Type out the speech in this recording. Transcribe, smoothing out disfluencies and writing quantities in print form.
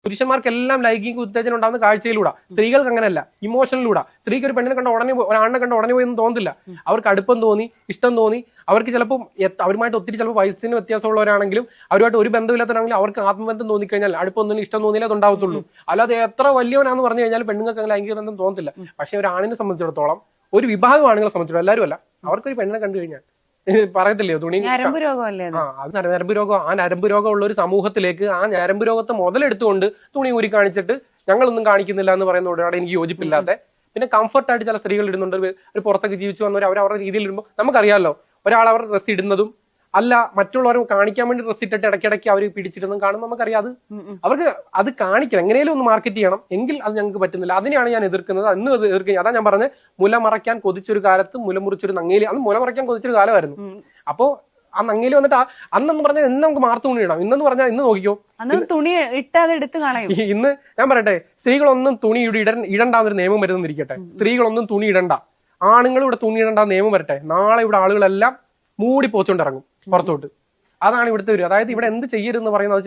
പുരുഷന്മാർക്കെല്ലാം ലൈംഗിക ഉത്തേജനം ഉണ്ടാകുന്ന കാഴ്ചയിലൂടെ, സ്ത്രീകൾക്ക് അങ്ങനെയല്ല, ഇമോഷനിലൂടെ. സ്ത്രീക്ക് ഒരു പെണ്ണിനെ കണ്ട ഉടനെ, ഒരാണിനെ കണ്ട ഉടനെ പോയി ഒന്നും തോന്നില്ല. അവർക്ക് അടുപ്പം തോന്നി, ഇഷ്ടം തോന്നി, അവർക്ക് ചിലപ്പോൾ അവരുമായിട്ട് ഒത്തിരി ചിലപ്പോൾ വയസ്സിന് വ്യത്യാസമുള്ളവരാണെങ്കിലും അവരുമായിട്ട് ഒരു ബന്ധമില്ലാത്തവരാണെങ്കിലും അവർക്ക് ആത്മബന്ധം തോന്നിക്കഴിഞ്ഞാൽ അടുപ്പൊന്നും ഇഷ്ടം തോന്നിയില്ല അതുണ്ടാവത്തുള്ളൂ. അല്ലാതെ എത്ര വലിയവനാന്ന് പറഞ്ഞു കഴിഞ്ഞാൽ പെണ്ണുങ്ങൾക്ക് അങ്ങനെ ലൈംഗിക ബന്ധം തോന്നത്തില്ല. പക്ഷെ ഒരു ആണിനെ സംബന്ധിച്ചിടത്തോളം, ഒരു വിഭാഗം ആണുങ്ങളെ സംബന്ധിച്ചിടത്തോളം, എല്ലാവരും അല്ല, അവർക്കൊരു പെണ്ണിനെ കണ്ടു കഴിഞ്ഞാൽ പറയത്തില്ലയോ തുണി ഞരമ്പ് രോഗമല്ലേ അത് ഞരമ്പ് രോഗം. ആ ഞരമ്പ് രോഗം ഉള്ള ഒരു സമൂഹത്തിലേക്ക് ആ ഞരമ്പ് രോഗത്തെ മുതലെടുത്തുകൊണ്ട് തുണി ഊരി കാണിച്ചിട്ട് ഞങ്ങളൊന്നും കാണിക്കുന്നില്ല എന്ന് പറയുന്നതോടെ എനിക്ക് യോജിപ്പില്ലാത്ത. പിന്നെ കംഫർട്ടായിട്ട് ചില സ്ത്രീകൾ ഇടുന്നുണ്ട്. ഒരു പുറത്തൊക്കെ ജീവിച്ചു വന്നവർ അവരുടെ രീതിയിൽ ഇടുമ്പോൾ നമുക്കറിയാമല്ലോ, ഒരാൾ അവരുടെ ഡ്രസ്സ് ഇടുന്നതും അല്ല മറ്റുള്ളവരെ കാണിക്കാൻ വേണ്ടി ഡ്രസ്സ് ഇട്ടിട്ട് ഇടയ്ക്കിടയ്ക്ക് അവർ പിടിച്ചിരുന്നതും കാണുമ്പോൾ നമുക്കറിയാം അത് അവർക്ക് അത് കാണിക്കണം, എങ്ങനെയും ഒന്ന് മാർക്കറ്റ് ചെയ്യണം. എങ്കിൽ അത് ഞങ്ങൾക്ക് പറ്റുന്നില്ല. അതിനെയാണ് ഞാൻ എതിർക്കുന്നത്. അന്ന് എതിർക്കുന്നത് അതാ ഞാൻ പറഞ്ഞത്, മുല മറയ്ക്കാൻ കൊതിച്ചൊരു കാലത്ത് മുല മുറിച്ചൊരു നങ്ങേലി. അന്ന് മുല മറയ്ക്കാൻ കൊതിച്ചൊരു കാലമായിരുന്നു. അപ്പോ ആ നങ്ങേലി വന്നിട്ട് അന്നെന്ന് പറഞ്ഞാൽ ഇന്ന് നമുക്ക് മാർത്തു തുണി ഇടാം. ഇന്നെന്ന് പറഞ്ഞാൽ ഇന്ന് നോക്കിക്കോ, തുണി ഇട്ടാതെ എടുത്ത് കളയും. ഇന്ന് ഞാൻ പറയട്ടെ, സ്ത്രീകളൊന്നും തുണി ഇടണ്ടാന്നൊരു നിയമം വരുന്നിരിക്കട്ടെ. സ്ത്രീകളൊന്നും തുണി ഇടണ്ട, ആണുങ്ങൾ ഇവിടെ തുണി ഇടണ്ട നിയമം വരട്ടെ. നാളെ ഇവിടെ ആളുകളെല്ലാം മൂടി പോച്ചോണ്ടിറങ്ങും പുറത്തോട്ട്. അതാണ് ഇവിടുത്തെ ഒരു, അതായത് ഇവിടെ എന്ത് ചെയ്യരുതെന്ന് പറയുന്നത്